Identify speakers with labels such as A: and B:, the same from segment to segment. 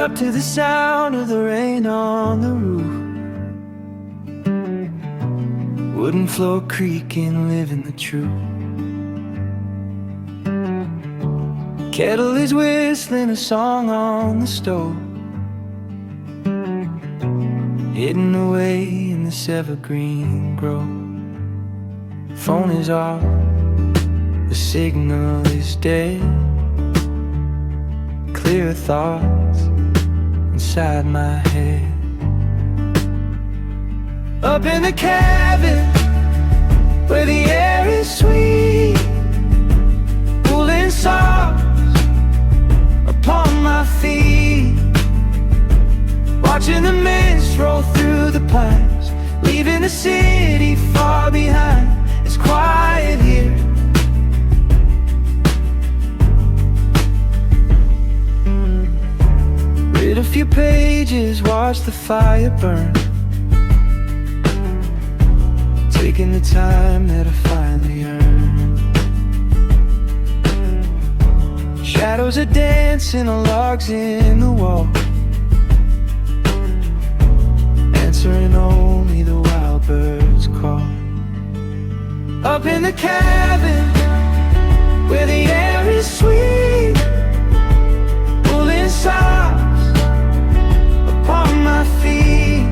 A: up to the sound of the rain on the roof. Wooden floor creaking, living the truth. Kettle is whistling a song on the stove, hidden away in this evergreen grove. Phone is off, the signal is dead. Clear thoughts inside my head. Up in the cabin where the air is sweet, woolen socks upon my feet, watching the mist roll through the pines, leaving the city far behind. It's quiet here. Read a few pages, watch the fire burn, taking the time that I finally earned. Shadows are dancing on logs in the wall, answering only the wild birds call. Up in the cabin where the air is sweet, woolen socks upon my feet,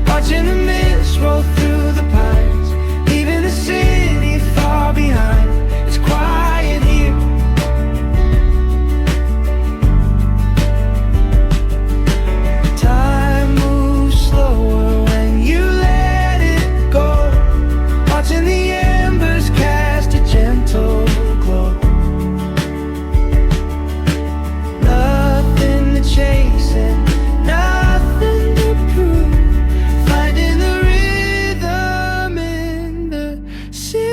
A: watching the mist roll through the pines, leaving the city far behind. It's quiet here. Time moves slower when you let it go, watching the embers cast a gentle glow. Nothing to chase and nothing to prove, finding the rhythm in the simple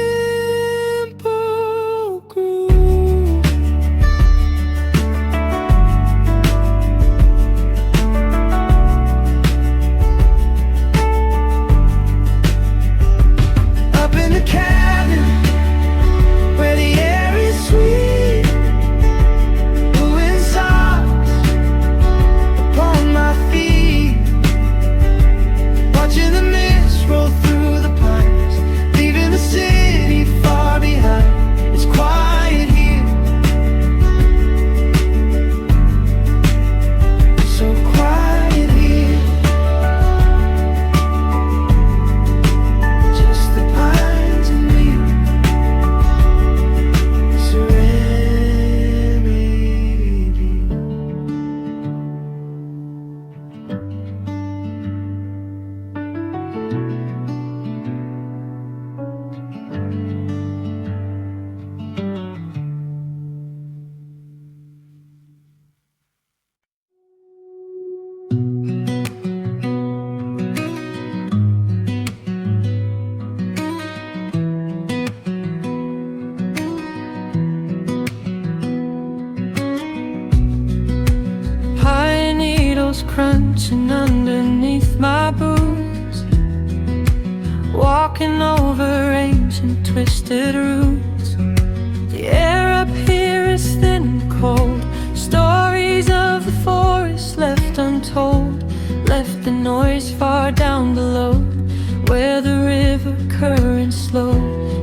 A: groove. Up in the cabin where the air is sweet, woolen socks upon my feet, watching the mist roll through the pines, leaving the city far behind. It's quiet here, so quiet here. Just the pines and me, serenity. Pine needles crunching underneath my boots, walking over ancient twisted roots. The air up here is thin and cold, stories of the forest left untold, left the noise far down below, where the river currents slow.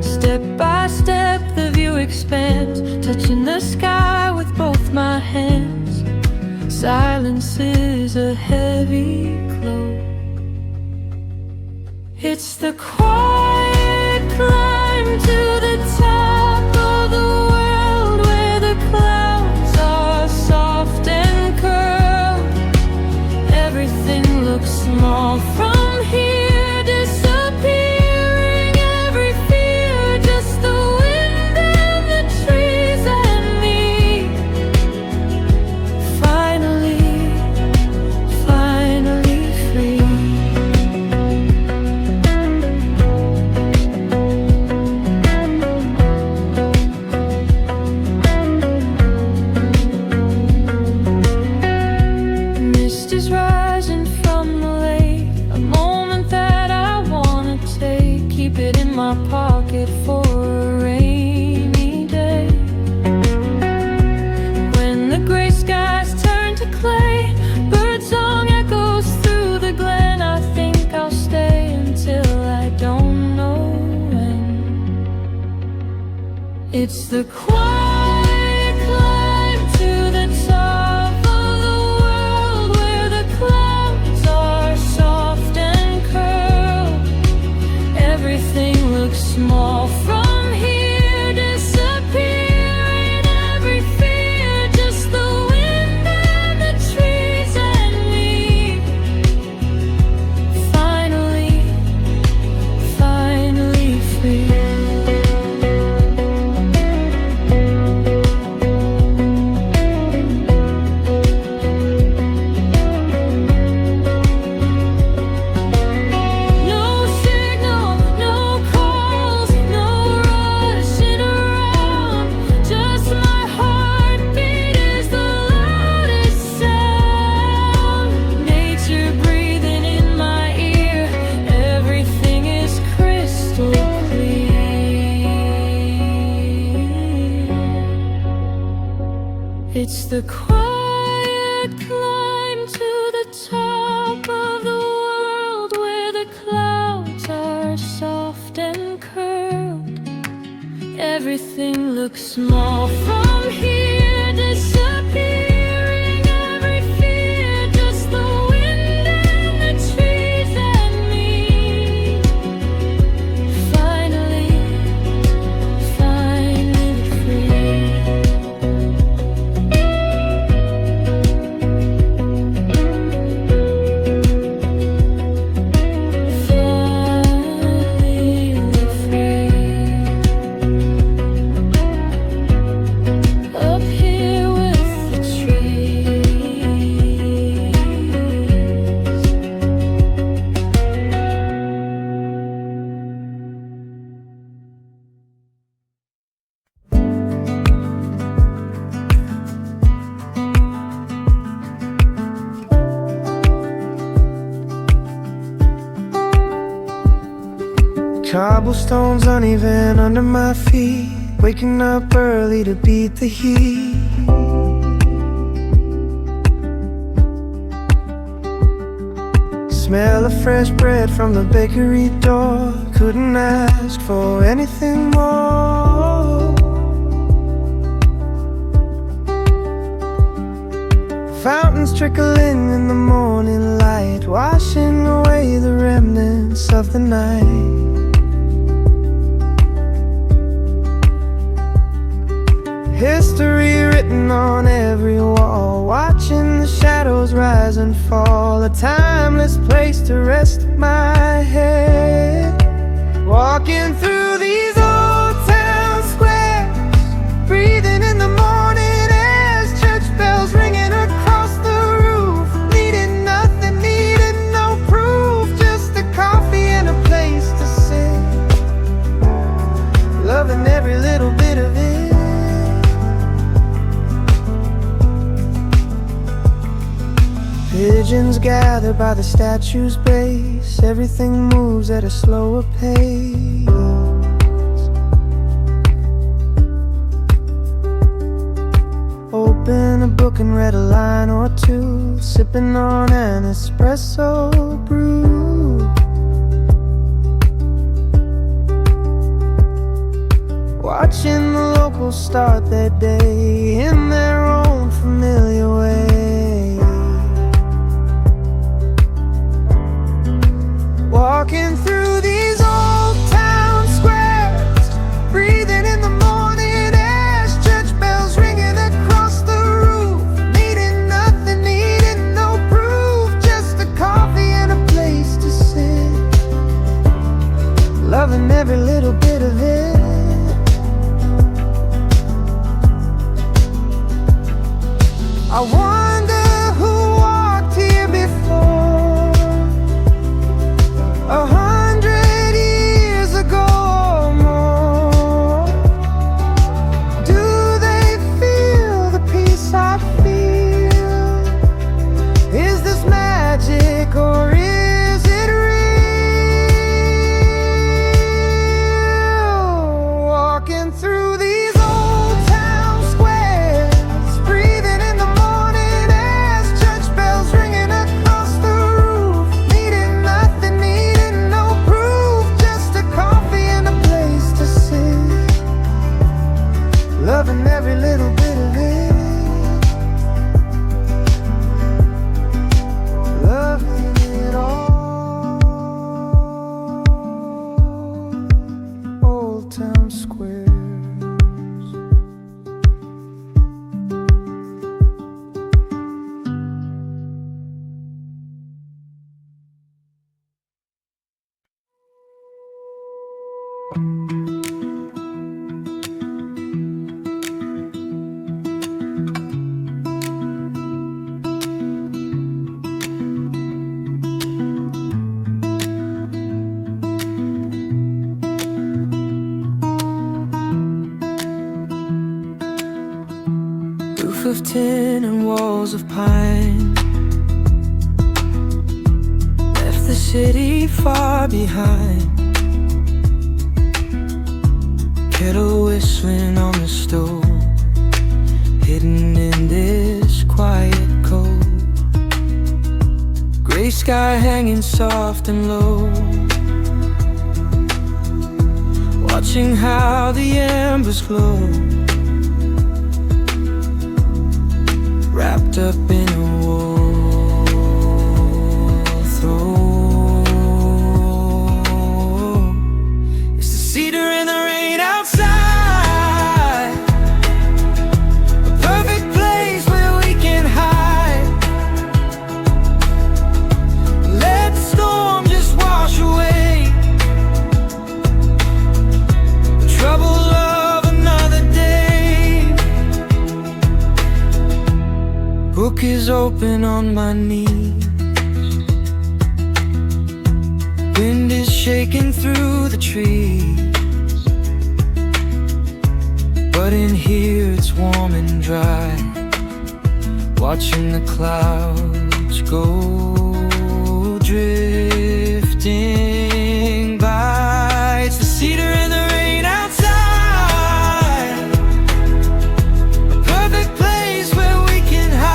A: Step by step the view expands, touching the sky with both my hands. Silence is a heavy cloak. It's the quiet climb to the top of the world, where the clouds are soft and curled. Everything looks small from here, disappearing every fear, just the wind and the trees and me. Finally, finally free. Mist is rising from the lake, I'm It's the quiet climb to the top of the world, where the clouds are soft and curled. Everything looks small from here, disappearing every fear. Just the wind and the trees and me. Finally free. It's the quiet climb to the top of the world, where the clouds are soft and curled. Everything looks small from here, disappearing every fear. Just the wind and the trees and me. Finally free.
B: Cobblestones uneven under my feet, waking up early to beat the heat. Smell of fresh bread from the bakery door, couldn't ask for anything more. Fountains trickling in the morning light, washing away the remnants of the night. History written on every wall, watching the shadows rise and fall. A timeless place to rest my head. Walking through these old town squares, breathing in the morning as church bells ringing across the roof. Needing nothing, needed no proof, just a coffee and a place to sit. Loving every little bit of it. Pigeons gather by the statue's base, everything moves at a slower pace. Open a book and read a line or two, sipping on an espresso brew. Watching the locals start their day in their own familiar way. Walking through these old town squares, breathing in the morning as church bells ringing across the roof. Needing nothing, needing no proof, just a coffee and a place to sit. Loving every little bit of it. I wonder who walked here before. 100
A: Roof of tin and walls of pine, left the city far behind. Kettle whistling on the stove, hidden in this quiet cove. Gray sky hanging soft and low, watching how the embers glow, wrapped up in a wool throw. It's the cedar and the rain outside, a perfect place where we can hide. Let the storm just wash away the trouble of another day. Book is open on my knees, wind is shaking through the trees, but in here it's warm and dry, watching the clouds go drifting by. It's the cedar and the rain outside, a perfect place where we can hide.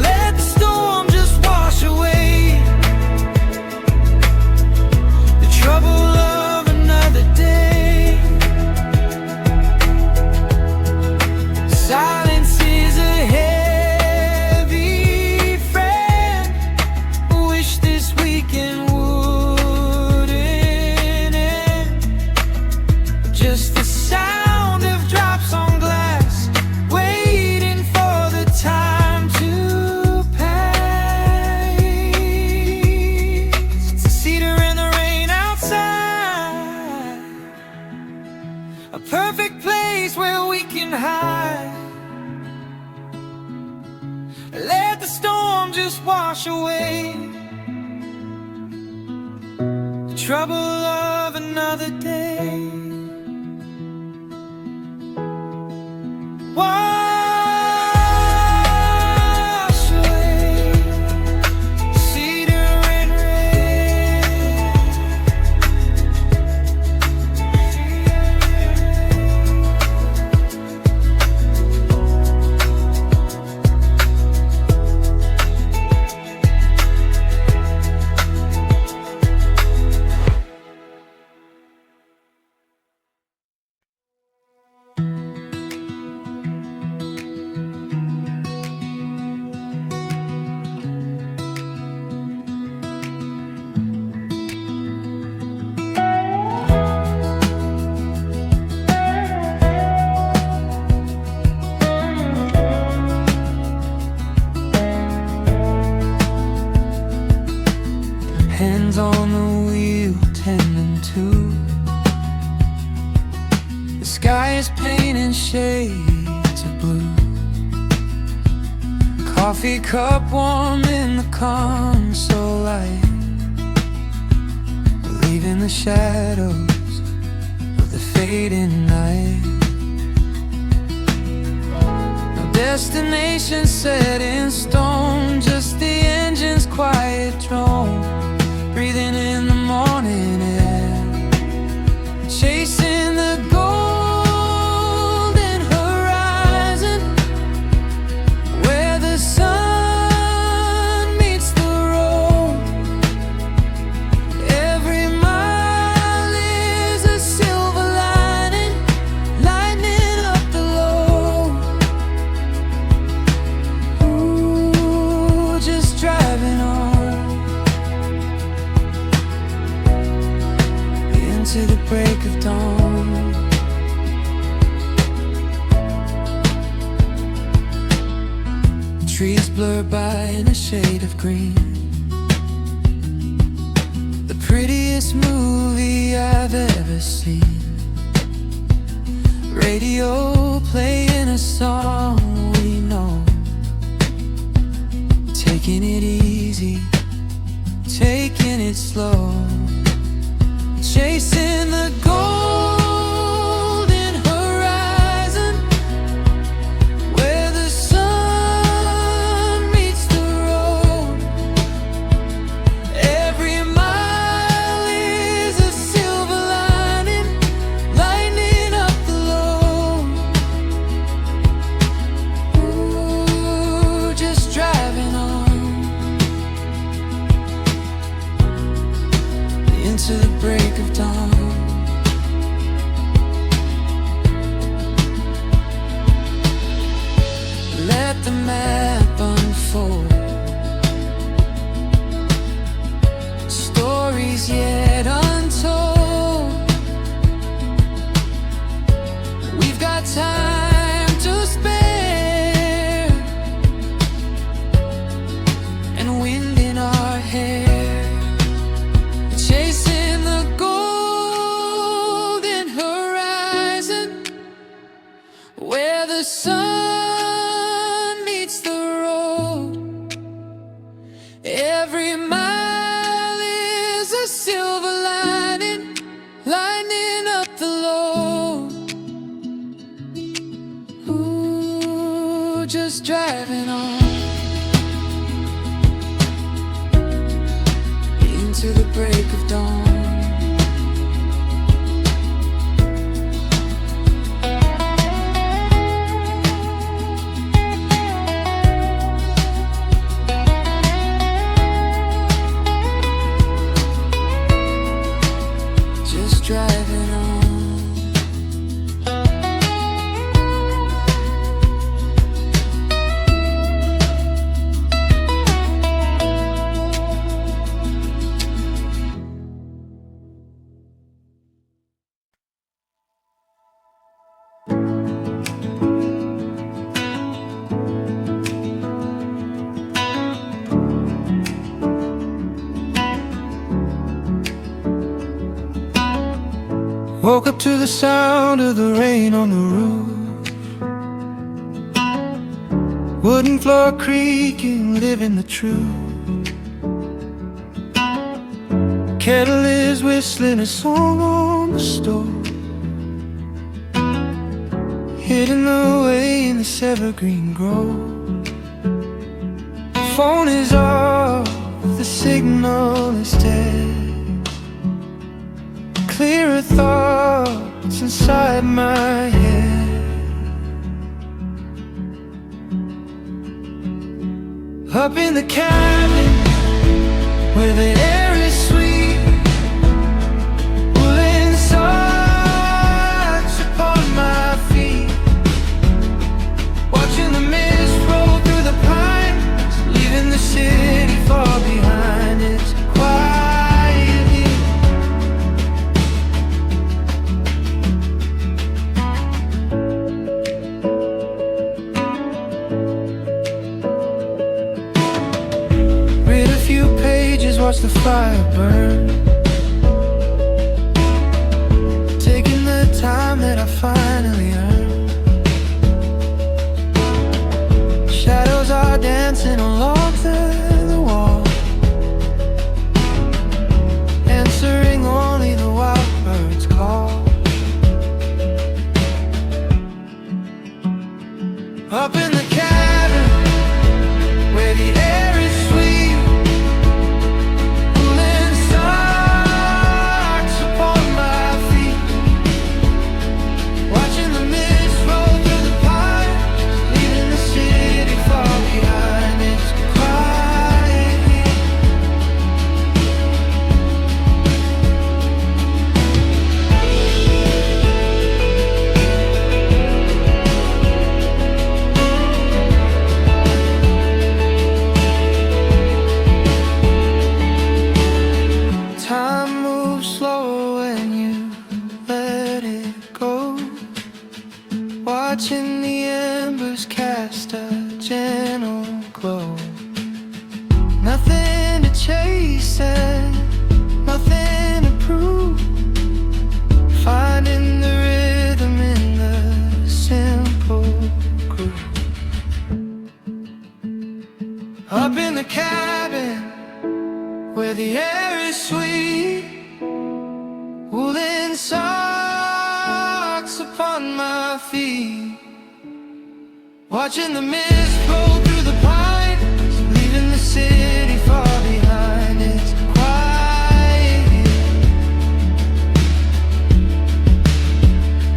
A: Let the storm just wash away the trouble of another day. Silence is a heavy friend. Wish this weekend wouldn't end. Just the sound of drops on glass, waiting for the time to pass. It's the cedar and the rain outside, a perfect place where we can hide. Let the storm just wash away the trouble of another day. Wash away cedar and rain. Hands on the wheel, tending to. The sky is painting shades of blue. Coffee cup warm in the console light, leaving the shadows of the fading night. No destination set in stone, just the engine's quiet drone, breathing in the morning air, chasing the golden horizon, where the sun meets the road. Every mile is a silver lining, lightening up the load. Ooh, just driving on to the break of dawn. Trees blur by in a shade of green, the Prettiest movie I've ever seen. Radio playing a song we know. Taking it easy, taking it slow. Chasing the golden horizon, where the sun meets the road. Every mile is a silver lining, lightening up the load. Ooh, just driving on into the break of dawn. Let the map unfold. Stories yet untold. We've got time to spare, and wind in our hair. Chasing the golden horizon, where the sun meets the road. Every mile is a silver lining, lightening up the load. Ooh, just driving on into the break of dawn. Just driving on.
B: Woke up to the sound of the rain on the roof. Wooden floor creaking, living the truth. Kettle is whistling a song on the stove, hidden away in this evergreen grove. The phone is off, the signal is dead. Clearer thoughts inside my head. Up in the cabin where the air is sweet, woolen socks upon my feet, watching the mist roll through the pines, leaving the city far behind. It's quiet here. Read a few pages, watch the fire burn, taking the time that I finally earned. Shadows are dancing along the wall, answering only the wild bird's call. Up in the cabin where the air is sweet, woolen socks upon my feet, watching the mist roll through the pines, leaving the city far behind. It's quiet. cabin where the air is sweet, woolen socks upon my feet, watching the mist roll through the pines, leaving the city far behind. It's quiet here,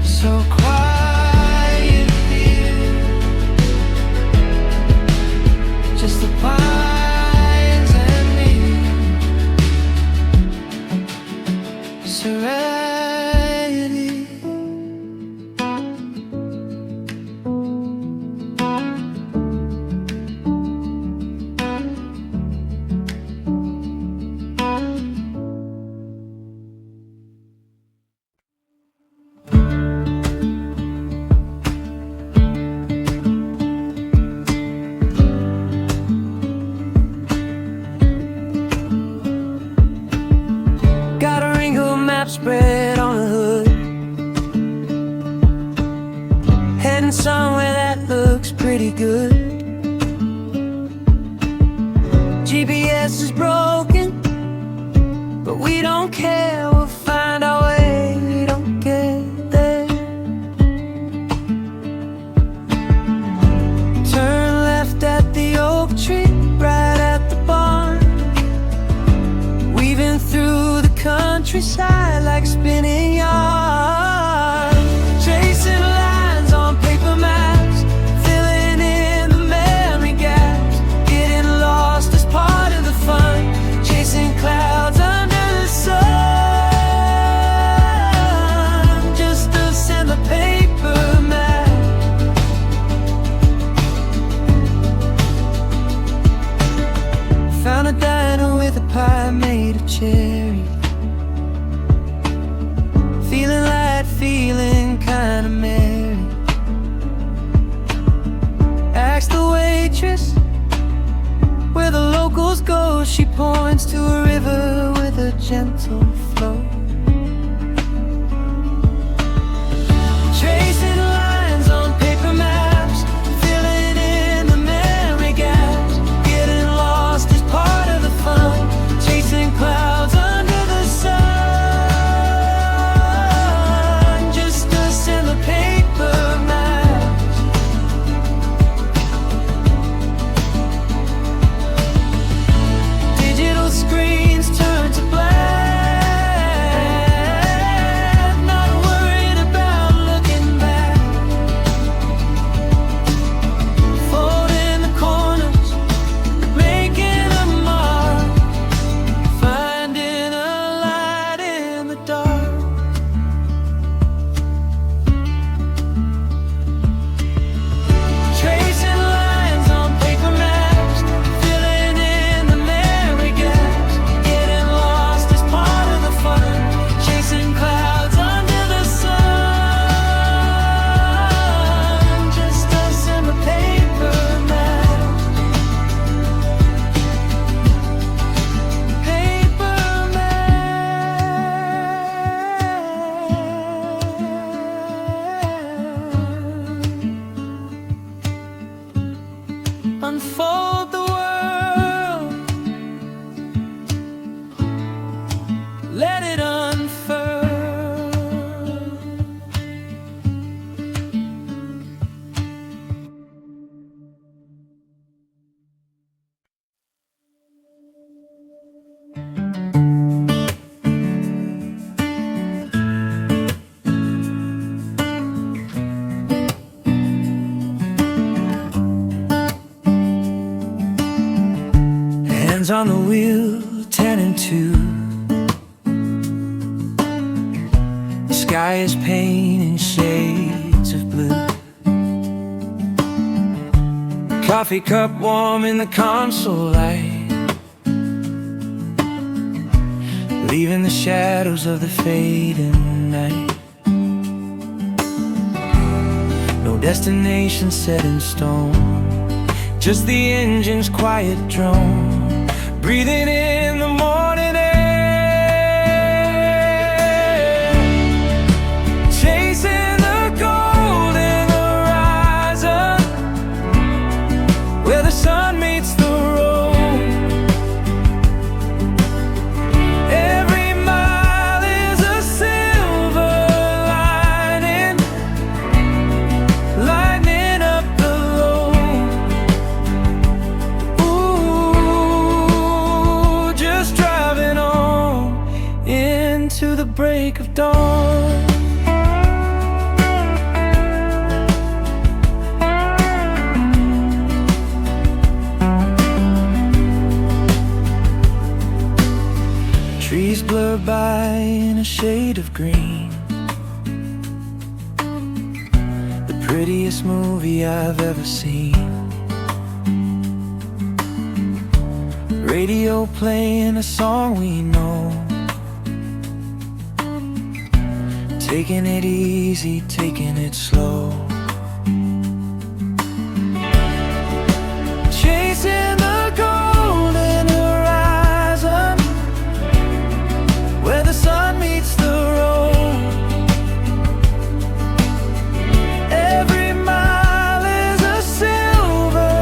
B: so quiet here, just the pines and me. Serenity. Got a wrinkled map spread on the hood, heading somewhere that looks pretty good. GPS is broken, but we don't care, we'll find our way, we don't get there. Turn left at the oak tree, right at the barn, weaving through the countryside like a spinning yarn. Tracing lines on paper maps, filling in the memory gaps, getting lost is part of the fun, chasing clouds under the sun, just us and the paper map. Found a diner with a pie made of cherry, feeling light, feeling kinda merry. Asked the waitress where the locals go, she points to a river with a gentle flow. Tracing lines on paper maps, filling in the memory gaps, getting lost is part of the fun, chasing clouds under the sun, just us and the paper maps. Digital screens turn to black, not worried about looking back, folding the corners, making a mark, finding a light in the dark. Tracing lines on paper maps, filling in the memory gaps, getting lost is part of the fun, chasing clouds under the sun, just us and the paper maps. Paper maps. Unfold the world, let it unfurl. Hands on the wheel, 10 and 2. The sky is painting shades of blue. Coffee cup warm in the console light, leaving the shadows of the fading night. No destination set in stone, just the engine's quiet drone, breathing in the morning air, chasing the golden horizon, where the sun meets the road.
A: break of dawn. Trees blur by in a shade of green, the prettiest movie I've ever seen. Radio playing a song we know, taking it easy, taking it slow. Chasing the golden horizon, where the sun meets the road. Every mile is a silver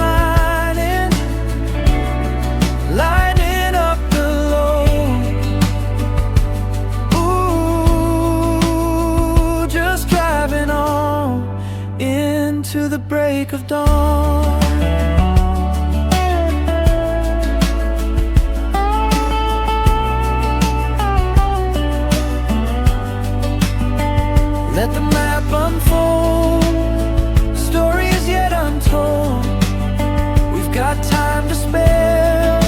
A: lining, lighting up the load. Ooh, just driving on into the break of dawn. Let the map unfold, stories yet untold. We've got time to spare,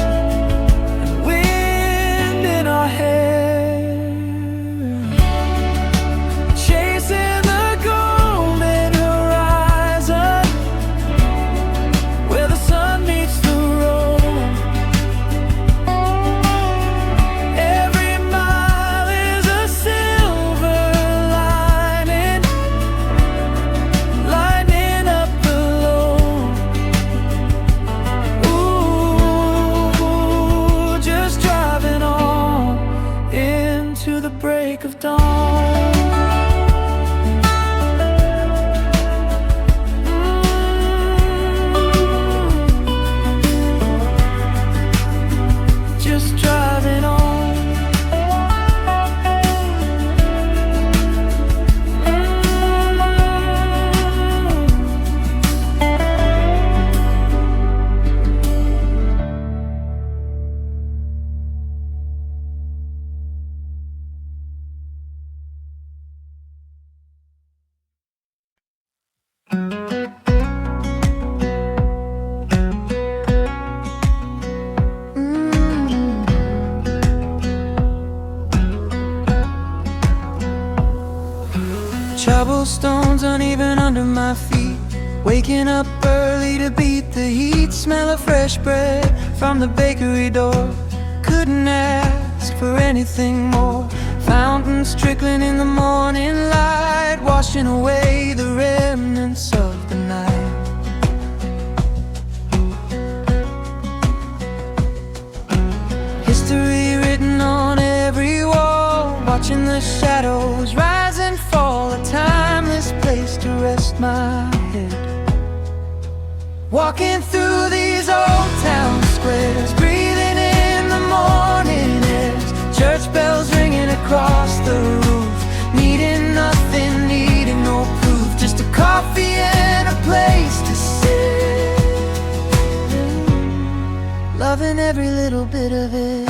A: and wind in our hair. Chasing the golden horizon, where the sun meets the road. Every mile is a silver lining, lighting up the load. Ooh, just driving on into the break of dawn. Just driving on. Cobblestones uneven under my feet, waking up early to beat the heat. Smell of fresh bread from the bakery door, couldn't ask for anything more. Fountains trickling in the morning light, washing away the remnants of the night. History written on every wall, watching the shadows rise and fall. A timeless place to rest my head. Walking through these old town squares, breathing in the morning airs. Church bells ringing across the roof, needing nothing, needing no proof. Just a coffee and a place to sit, loving every little bit of it.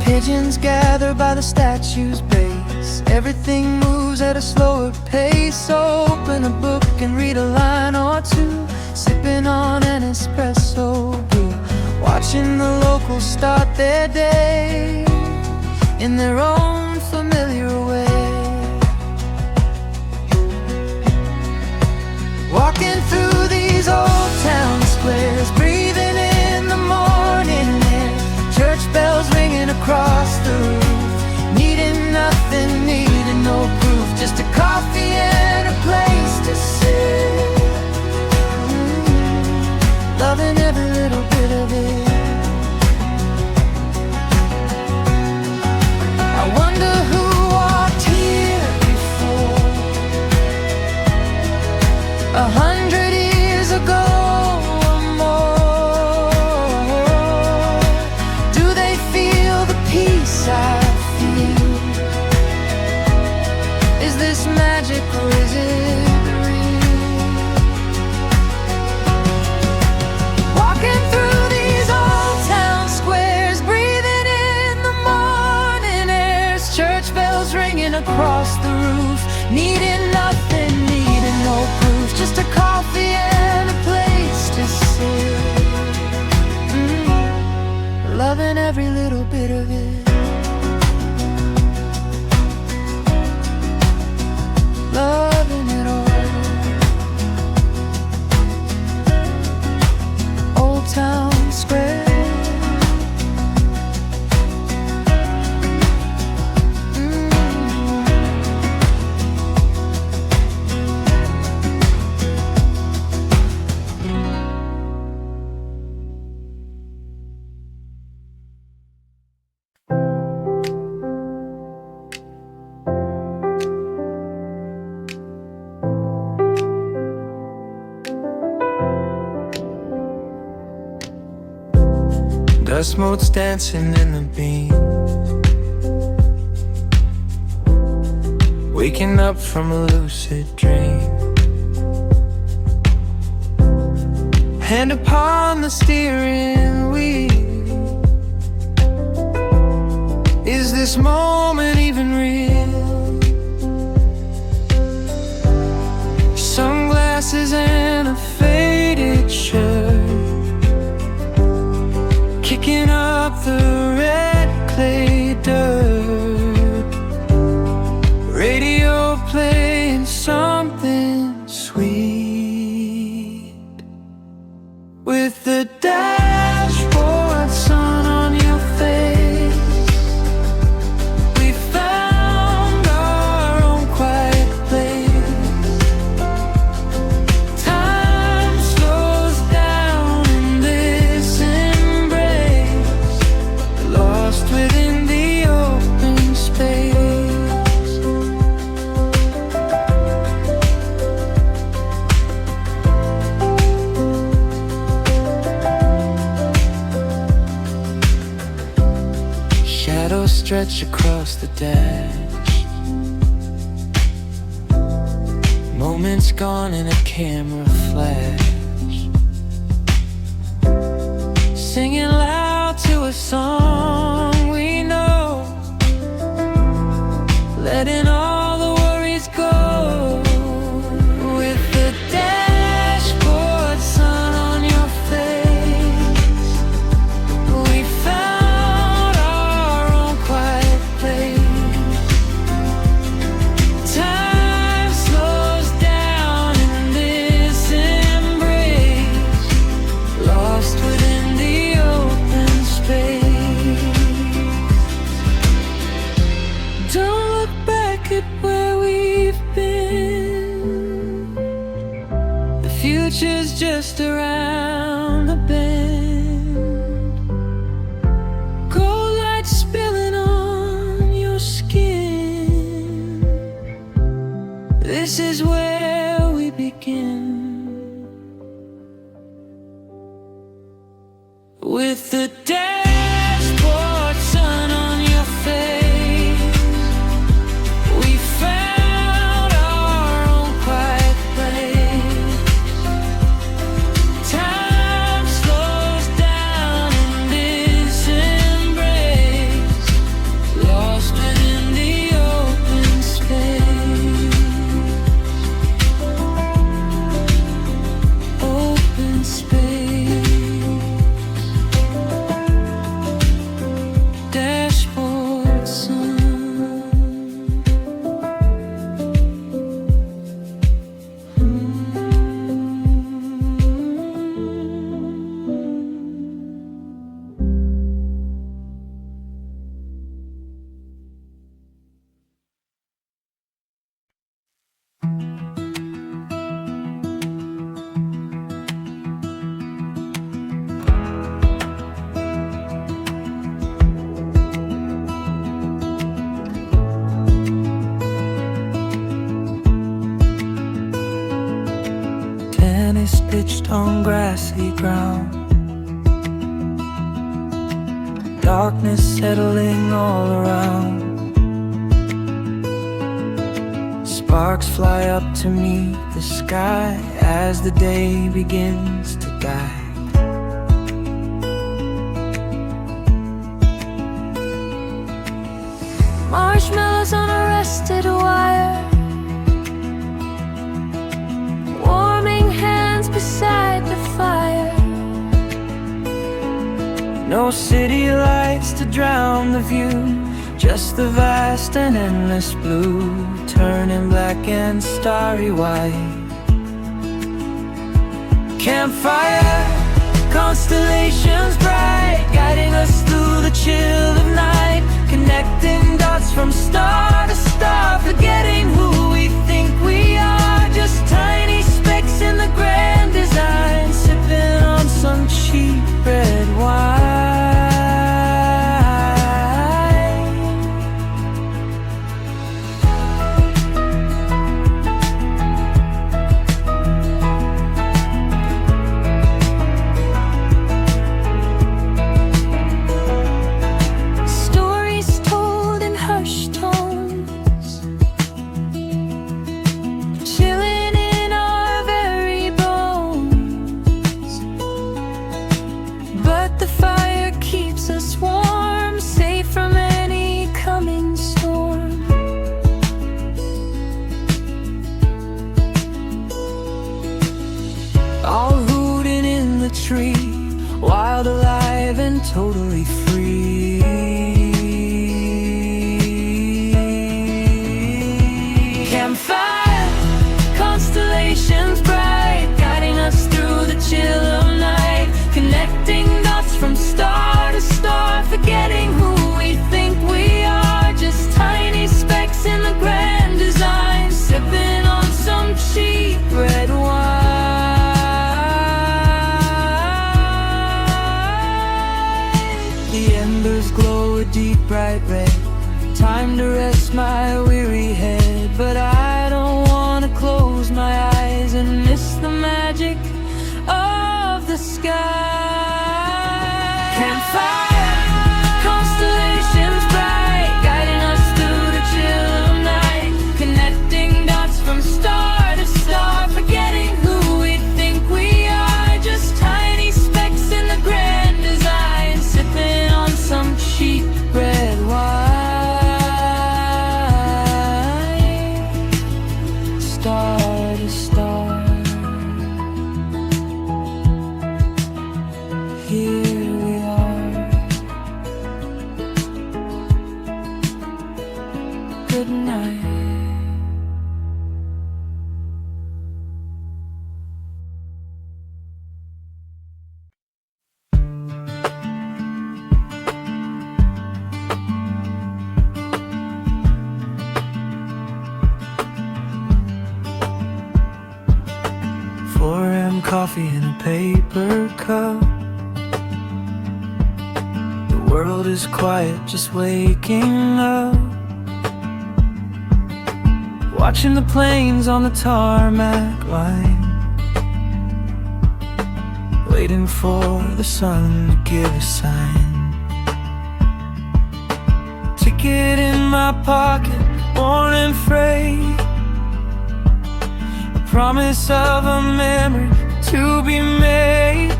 A: Pigeons gather by the statue's base, everything moves at a slower pace. Open a book and read a line or two, sipping on an espresso brew, watching the locals start their day in their own familiar way. Walking through these old town squares, breathing in the morning air. Church bells ringing across the roof, needing nothing, needing no proof. Just a coffee and a place to sit, loving every little bit of it. I wonder who walked here before 100 years ago or more. Do they feel the peace I feel? Is this magic or is it real? Walking through these old
B: Dust motes dancing in the beam, waking up from a lucid dream. Hand upon the steering wheel. Is this moment even real? Sunglasses and a faded shirt, kicking up the red clay dirt. Radio playing something sweet, with the dashboard sun on your face. We found our own quiet place. Time slows down in this embrace, lost within the open space. Shadows stretch across the dash, moments gone in a camera flash, singing loud to a song we know, letting all the worries go. With the dashboard sun on your face, we found our own quiet place. Time slows down in this embrace, lost within the open space. Don't look back at where we've been. The future's just around the bend. Gold light spilling on your skin. This is where we begin. With the dashboard sun on your face, we found our own quiet place. Time slows down in this embrace, lost within the open space. Open space. Dashboard sun. Tennis pitched on grassy ground, darkness settling all around. Sparks fly up to meet the sky as the day begins to die.
A: Marshmallows on a rusted wire, warming hands beside the fire.
B: No city lights to drown the view, just the vast and endless blue, turning black and starry white. Campfire constellations bright, guiding us through the chill of night, connecting dots from star to star, forgetting who we think we are, just tiny specks in the grand design, sipping on some cheap red wine.
A: tree, wild, alive, and totally free. Campfire constellations bright, guiding us through the chill of night, connecting dots from star to star, forgetting who we think we are, just tiny specks in the grand design, sipping on some cheap red wine. The embers glow a deep bright red, time to rest my weary head, but I don't wanna close my eyes and miss the magic of the sky. Campfire constellations bright, guiding us through the chill of night, connecting dots from star to star, forgetting who we think we are, just tiny specks in the grand design, sipping on some cheap red wine. Star to star, here we are. Good night. Coffee in a paper cup. The world is quiet, just waking up, watching the planes on the tarmac line, waiting for the sun to give a sign. Ticket in my pocket, worn and frayed, a promise of a memory to be made.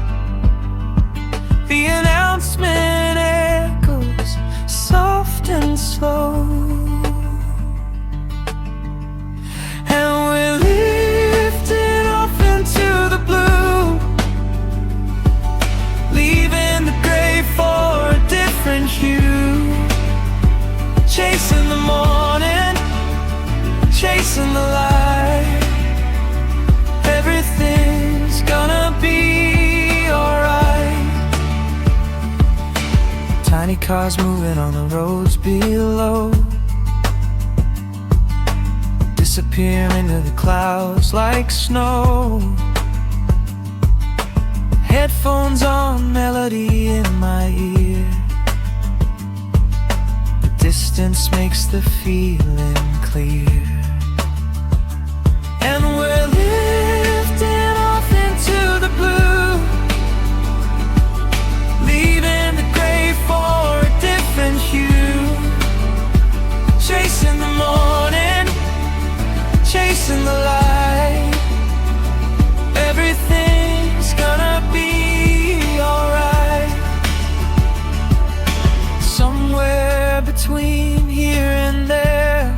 A: The announcement echoes soft and slow, and we're lifting off into the blue, leaving the gray for a different hue, chasing the morning, chasing the light. Everything's gonna be alright. Tiny cars moving on the roads below, disappear into the clouds like snow. Headphones on, melody in my ear, the distance makes the feeling clear. And we're lifting off into the blue, leaving the gray for a different hue, chasing the morning, chasing the light. Everything's gonna be alright. Somewhere between here and there,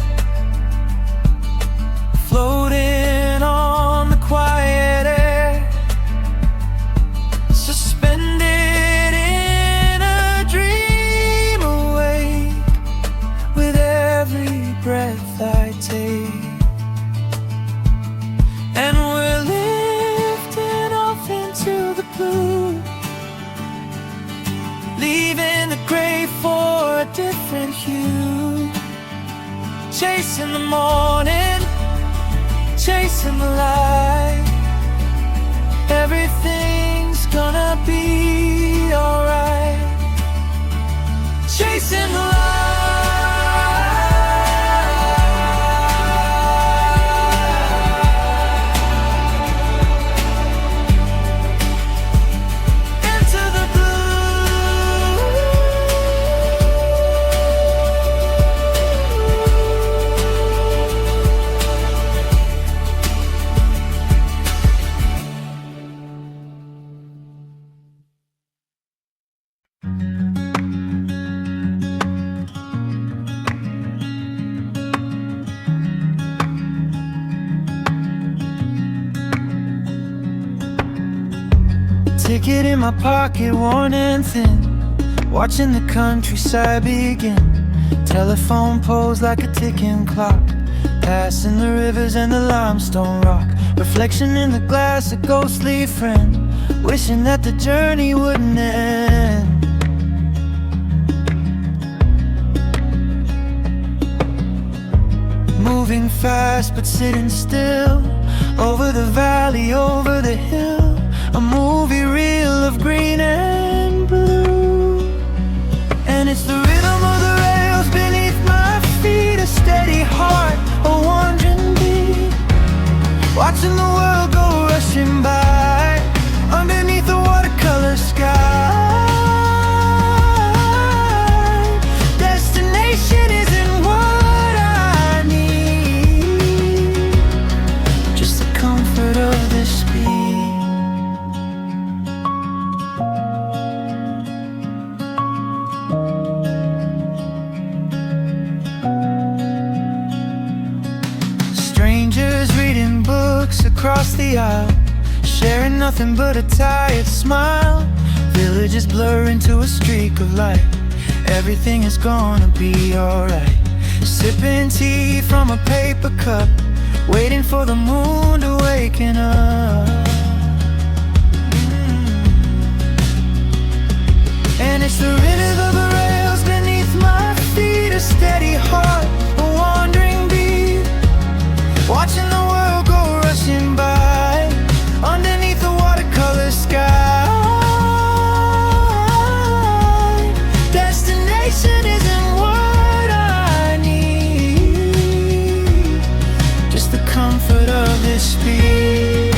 A: floating on the quiet air, suspended in a dream, awake with every breath I take. And we're lifting off into the blue, leaving the gray for a different hue, chasing the morning, chasing the light. Everything's gonna be alright, chasing the light. Into the blue.
B: Ticket in my pocket, worn and thin, watching the countryside begin. Telephone poles like a ticking clock, passing the rivers and the limestone rock. Reflection in the glass, a ghostly friend, wishing that the journey wouldn't end. Moving fast but sitting still, over the valley, over the hill. A movie reel of green and blue. And it's the rhythm of the rails beneath my feet, a steady heart, a wandering beat, watching the world go rushing by, underneath the watercolor sky. Destination isn't what I need, just the comfort of this speed. Strangers reading books across the aisle, sharing nothing but a tired smile. Villages blur into a streak of light, everything is gonna be alright. Sipping tea from a paper cup, waiting for the moon to waken up. And it's the rhythm of the rails beneath my feet, a steady heart, a wandering beat, watching the world go rushing by, underneath the watercolor sky. Destination isn't what I need, just the comfort of this speed.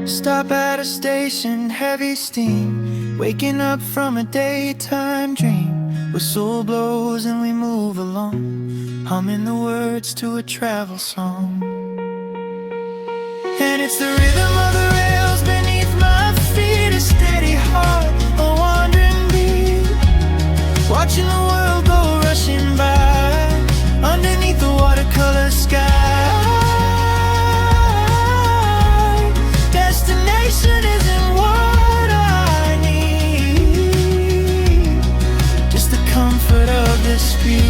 B: Stop at a station, heavy steam, waking up from a daytime dream. Whistle blows and we move along, humming the words to a travel song. And it's the rhythm of the rails beneath my feet, a steady heart, a wandering beat, watching the world go rushing by, underneath the watercolor sky. Destination isn't what I need, just the comfort of this speed.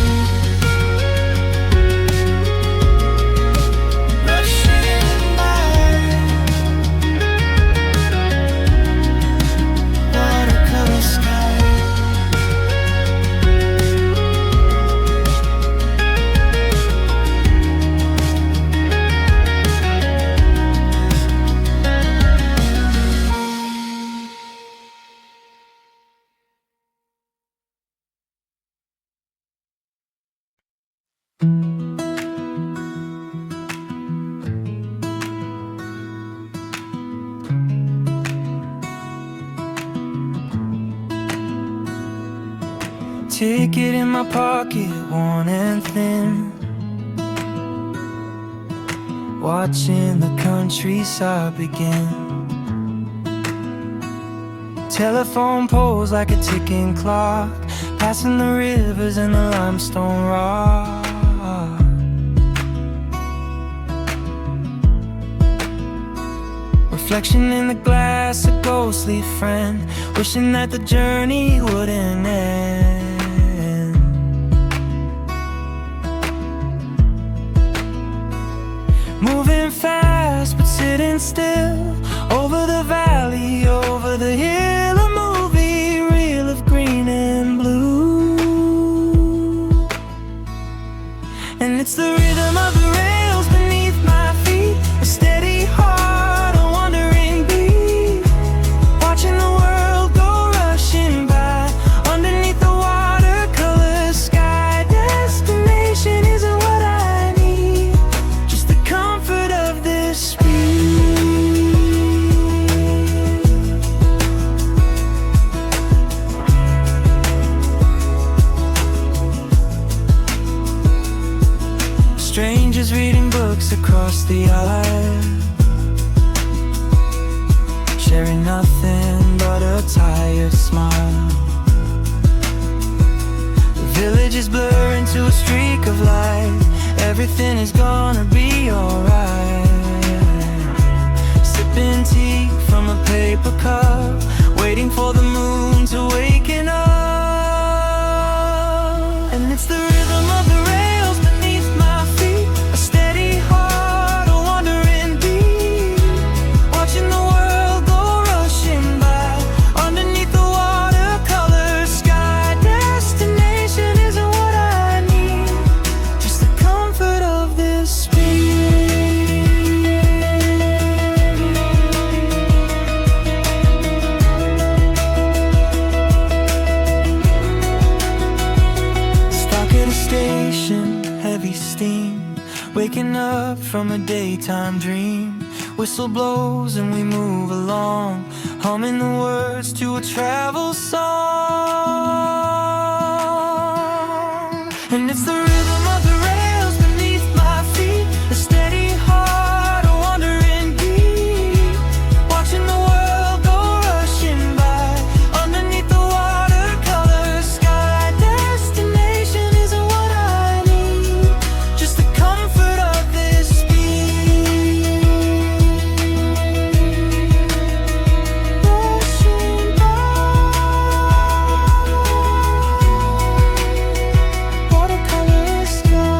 B: Rushing by, watercolor sky. Ticket in my pocket, worn and thin, watching the countryside begin. Telephone poles like a ticking clock, passing the rivers and the limestone rock. Reflection in the glass, a ghostly friend, wishing that the journey wouldn't end. Moving fast but sitting still, over the valley, over the hill. A movie reel of green and blue. And it's the rhythm of the rails beneath my feet, a steady heart, a wandering beat, watching the world go rushing by, underneath the watercolor sky. Destination isn't what I need, just the comfort of this speed. Strangers reading books across the aisle, sharing nothing but a tired smile.
A: images blur into a streak of light. Everything is gonna be alright. Sipping tea from a paper cup, waiting for the moon to waken up. And it's the rhythm of the rails beneath my feet, a steady heart, a wandering beat, watching the world go rushing by underneath the watercolor sky. Destination isn't what I need, just the comfort of this speed. Stuck at a station, heavy steam, waking up from a daytime dream. Whistle blows and we move along, humming the words to a travel song. And it's the rhythm of the rails beneath my feet, a steady heart, a wandering beat, watching the world go rushing by underneath the watercolor sky. Destination isn't what I need, just the comfort of this speed. Rushing by watercolor sky.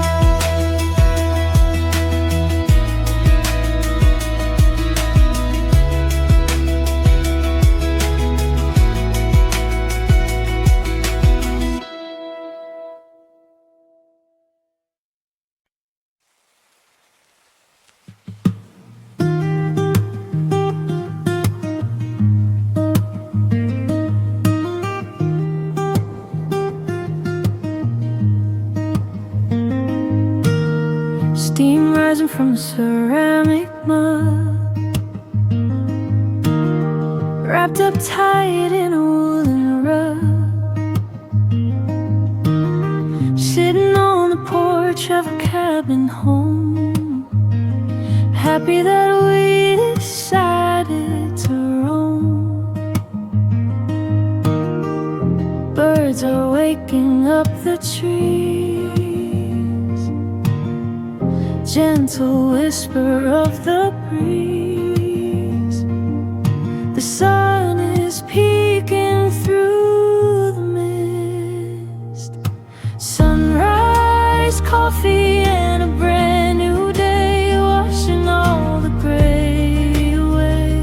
A: Steam rising from the ceramic mug, wrapped up tight in a woolen rug, sitting on the porch of a cabin home, happy that we decided to roam. Birds are waking up the trees, gentle whisper of the breeze. The sun is peeking through the mist. Sunrise, coffee, and a brand new day, washing all the gray away.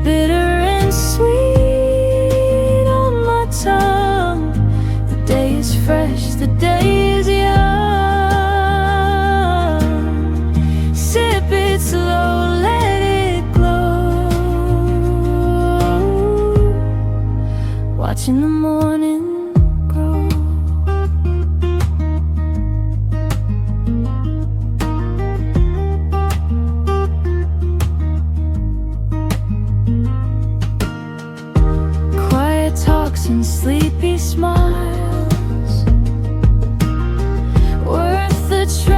A: Bitter and sweet on my tongue, the day is fresh, the day is young. Sip it slow, let it glow, watching the morning grow. Quiet talks and sleepy smiles, worth the trip.